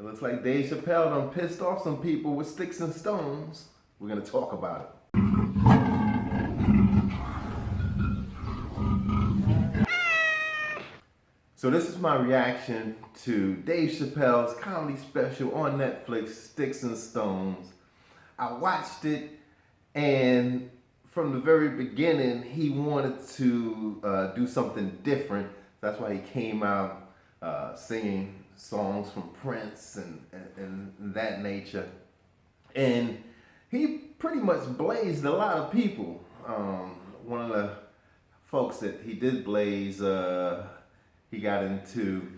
It looks like Dave Chappelle done pissed off some people with sticks and stones. We're gonna talk about it. So this is my reaction to Dave Chappelle's comedy special on Netflix, Sticks and Stones. I watched it, and from the very beginning, he wanted to do something different. That's why he came out singing songs from Prince and that nature. And he pretty much blazed a lot of people. One of the folks that he did blaze, he got into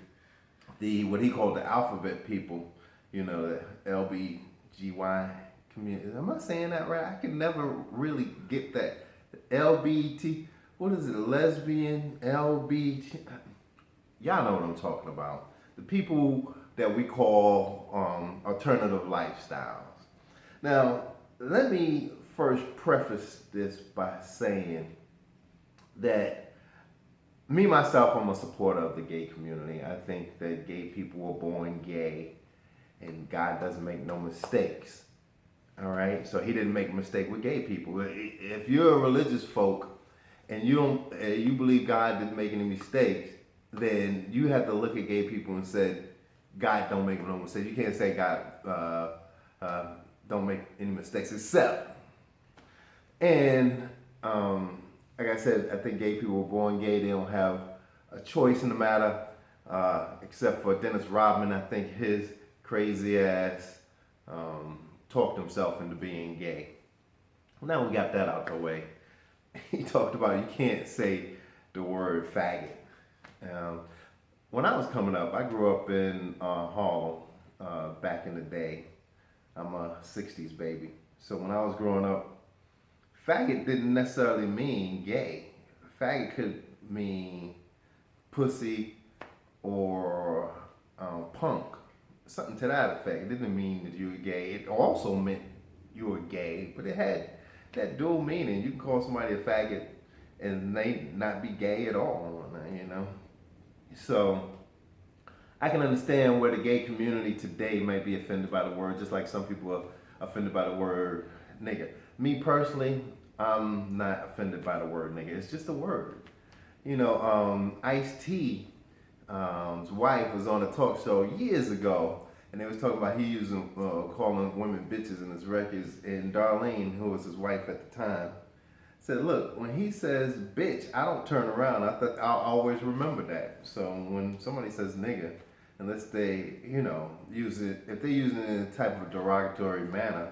what he called the alphabet people, you know, the LBGY community. Am I saying that right? I can never really get that. LBT, what is it? Lesbian, LBT. Y'all know what I'm talking about. The people that we call alternative lifestyles. Now, let me first preface this by saying that me, myself, I'm a supporter of the gay community. I think that gay people were born gay, and God doesn't make no mistakes. All right? So he didn't make a mistake with gay people. If you're a religious folk and you believe God didn't make any mistakes, then you have to look at gay people and say, God don't make no mistakes. You can't say God don't make any mistakes, except. And like I said, I think gay people were born gay. They don't have a choice in the matter, except for Dennis Rodman. I think his crazy ass talked himself into being gay. Well, now we got that out the way. He talked about you can't say the word faggot. When I was coming up, I grew up in Harlem back in the day. I'm a 60s baby. So when I was growing up, faggot didn't necessarily mean gay. Faggot could mean pussy or punk, something to that effect. It didn't mean that you were gay. It also meant you were gay, but it had that dual meaning. You can call somebody a faggot and they not be gay at all, you know. So I can understand where the gay community today might be offended by the word, just like some people are offended by the word nigga. Me personally, I'm not offended by the word nigga. It's just a word. You know, Ice-T's wife was on a talk show years ago, and they was talking about he using calling women bitches in his records, and Darlene, who was his wife at the time, said, look, when he says bitch, I don't turn around. I'll always remember that. So when somebody says nigga, unless they, you know, use it, if they're using it in a type of derogatory manner,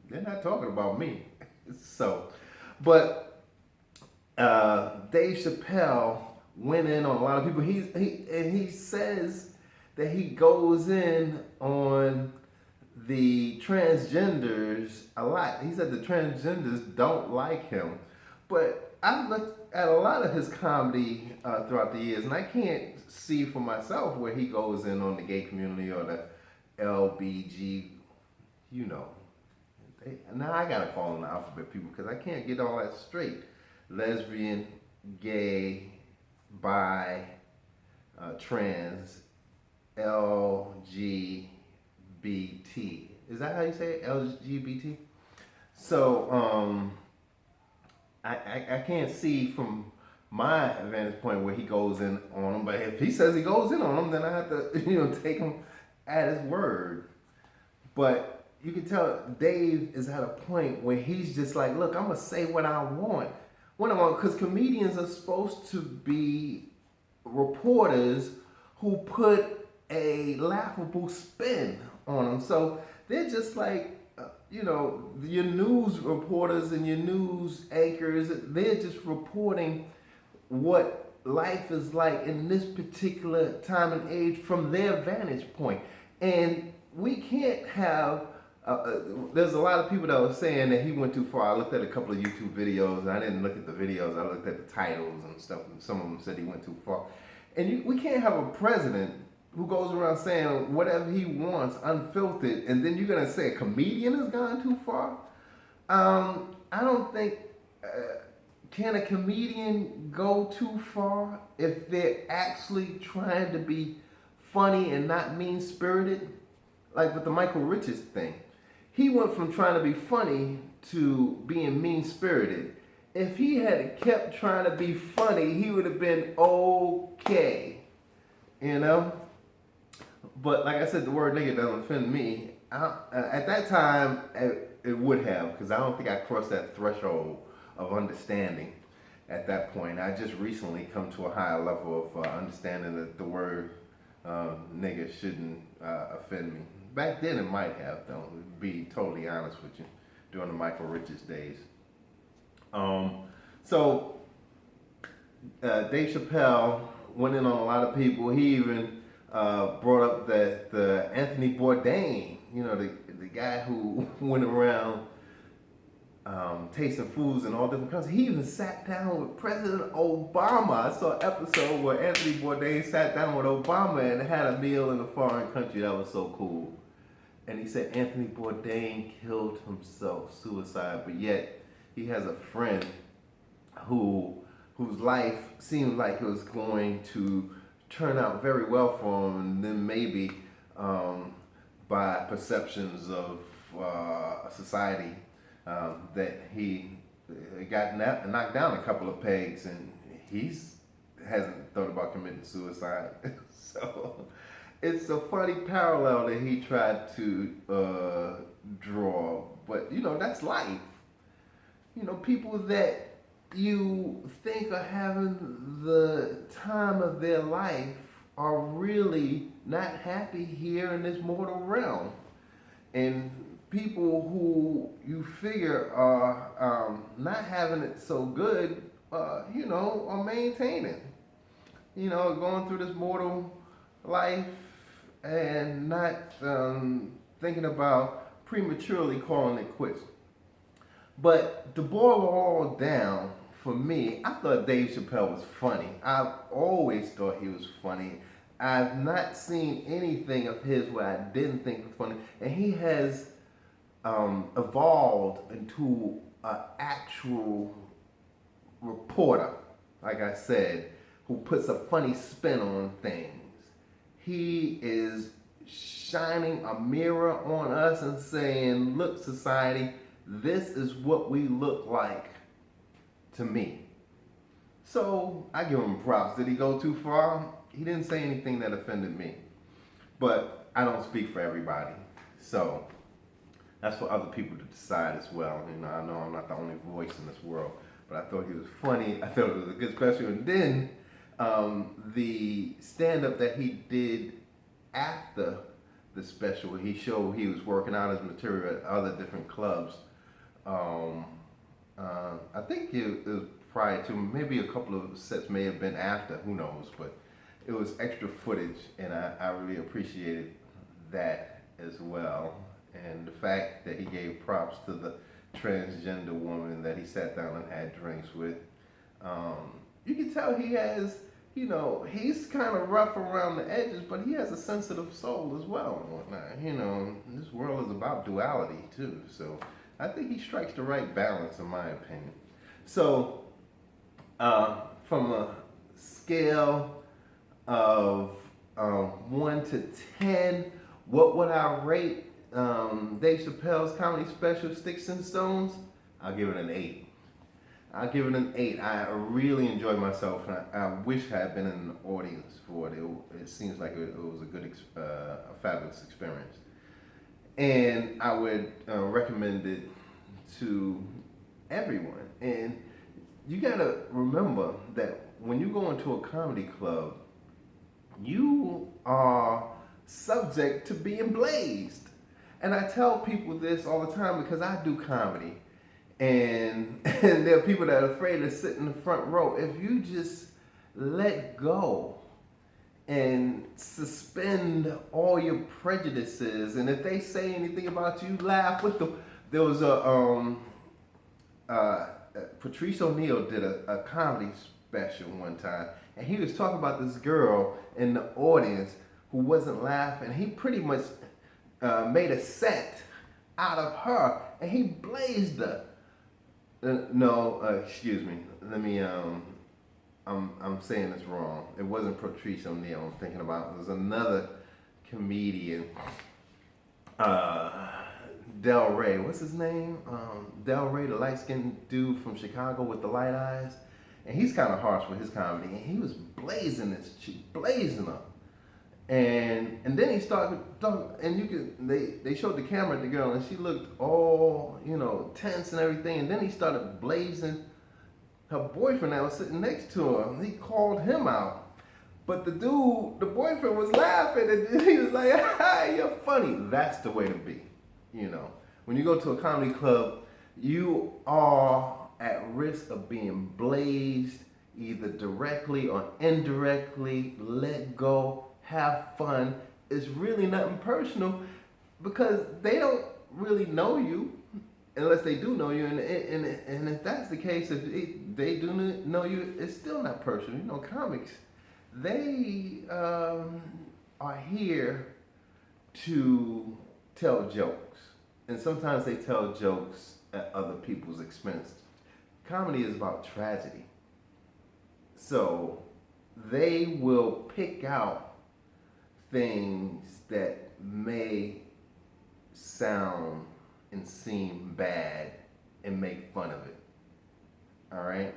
they're not talking about me. So, but Dave Chappelle went in on a lot of people. He says that he goes in on the transgenders a lot. He said the transgenders don't like him. But I've looked at a lot of his comedy throughout the years, and I can't see for myself where he goes in on the gay community or the LBG, you know. Now I gotta call them the alphabet people because I can't get all that straight. Lesbian, gay, bi, trans, LGBT. Is that how you say it? LGBT? So, I can't see from my vantage point where he goes in on them, but if he says he goes in on them, then I have to, take him at his word. But you can tell Dave is at a point where he's just like, look, I'm gonna say what I want. Because comedians are supposed to be reporters who put a laughable spin on them. So they're just like, your news reporters and your news anchors, they're just reporting what life is like in this particular time and age from their vantage point. And we can't have, there's a lot of people that were saying that he went too far. I looked at a couple of YouTube videos, and I didn't look at the videos, I looked at the titles and stuff, and some of them said he went too far. And we can't have a president who goes around saying whatever he wants, unfiltered, and then you're gonna say a comedian has gone too far? I don't think, can a comedian go too far if they're actually trying to be funny and not mean-spirited? like with the Michael Richards thing. He went from trying to be funny to being mean spirited. If he had kept trying to be funny, he would have been okay, you know. But like I said, the word nigga doesn't offend me. At that time, it would have, because I don't think I crossed that threshold of understanding at that point. I just recently come to a higher level of understanding that the word nigga shouldn't offend me. Back then it might have, though, to be totally honest with you, during the Michael Richards days. So Dave Chappelle went in on a lot of people. He even brought up that the Anthony Bourdain, the guy who went around tasting foods in all different countries. He even sat down with President Obama. I saw an episode where Anthony Bourdain sat down with Obama and had a meal in a foreign country. That was so cool. And he said Anthony Bourdain killed himself, suicide, but yet he has a friend whose life seemed like it was going to turn out very well for him, and then maybe by perceptions of society that he got knocked down a couple of pegs, and hasn't thought about committing suicide. So it's a funny parallel that he tried to draw, but that's life. People that you think are having the time of their life are really not happy here in this mortal realm. And people who you figure are not having it so good, are maintaining, going through this mortal life and not thinking about prematurely calling it quits. But to boil it all down, for me, I thought Dave Chappelle was funny. I've always thought he was funny. I've not seen anything of his where I didn't think was funny. And he has evolved into an actual reporter, like I said, who puts a funny spin on things. He is shining a mirror on us and saying, look, society, this is what we look like to me. So I give him props. Did he go too far? He didn't say anything that offended me. But I don't speak for everybody. So that's for other people to decide as well. I know I'm not the only voice in this world. But I thought he was funny. I thought it was a good special. And then the stand-up that he did after the special, he showed he was working out his material at other different clubs. I think it was prior to, maybe a couple of sets may have been after, who knows, but it was extra footage, and I really appreciated that as well. And the fact that he gave props to the transgender woman that he sat down and had drinks with. You can tell he has, he's kind of rough around the edges, but he has a sensitive soul as well and whatnot. This world is about duality too, so I think he strikes the right balance in my opinion. So from a scale of 1 to 10, what would I rate Dave Chappelle's comedy special, Sticks and Stones? I'll give it an 8. I'll give it an 8. I really enjoyed myself, and I wish I had been in the audience for it. It seems like it was a good, a fabulous experience. And I would recommend it to everyone. And you gotta remember that when you go into a comedy club, you are subject to being blazed. And I tell people this all the time because I do comedy. And there are people that are afraid to sit in the front row. If you just let go and suspend all your prejudices, and if they say anything about you, laugh with them. There was Patrice O'Neal did a comedy special one time, and he was talking about this girl in the audience who wasn't laughing. He pretty much made a set out of her, and he blazed her. Excuse me. Let me. I'm saying this wrong. It wasn't Patrice O'Neal I'm thinking about. It was another comedian uh, Del Rey. What's his name? Del Rey, the light skinned dude from Chicago with the light eyes. And he's kind of harsh with his comedy. And he was blazing this chick, blazing her. And then he started talking, and they showed the camera at the girl, and she looked all tense and everything. And then he started blazing her boyfriend that was sitting next to her. And he called him out, but the boyfriend was laughing, and he was like, "Hi, you're funny." That's the way to be. When you go to a comedy club, you are at risk of being blazed either directly or indirectly. Let go, have fun. It's really nothing personal because they don't really know you unless they do know you. And if that's the case, if they do know you, it's still not personal. Comics, they are here to tell jokes. And sometimes they tell jokes at other people's expense. Comedy is about tragedy. So they will pick out things that may sound and seem bad and make fun of it. All right?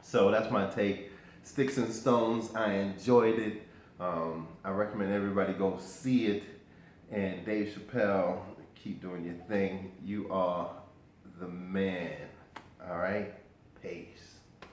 So that's my take. Sticks and Stones, I enjoyed it. I recommend everybody go see it. And Dave Chappelle, keep doing your thing. You are the man. All right? Peace.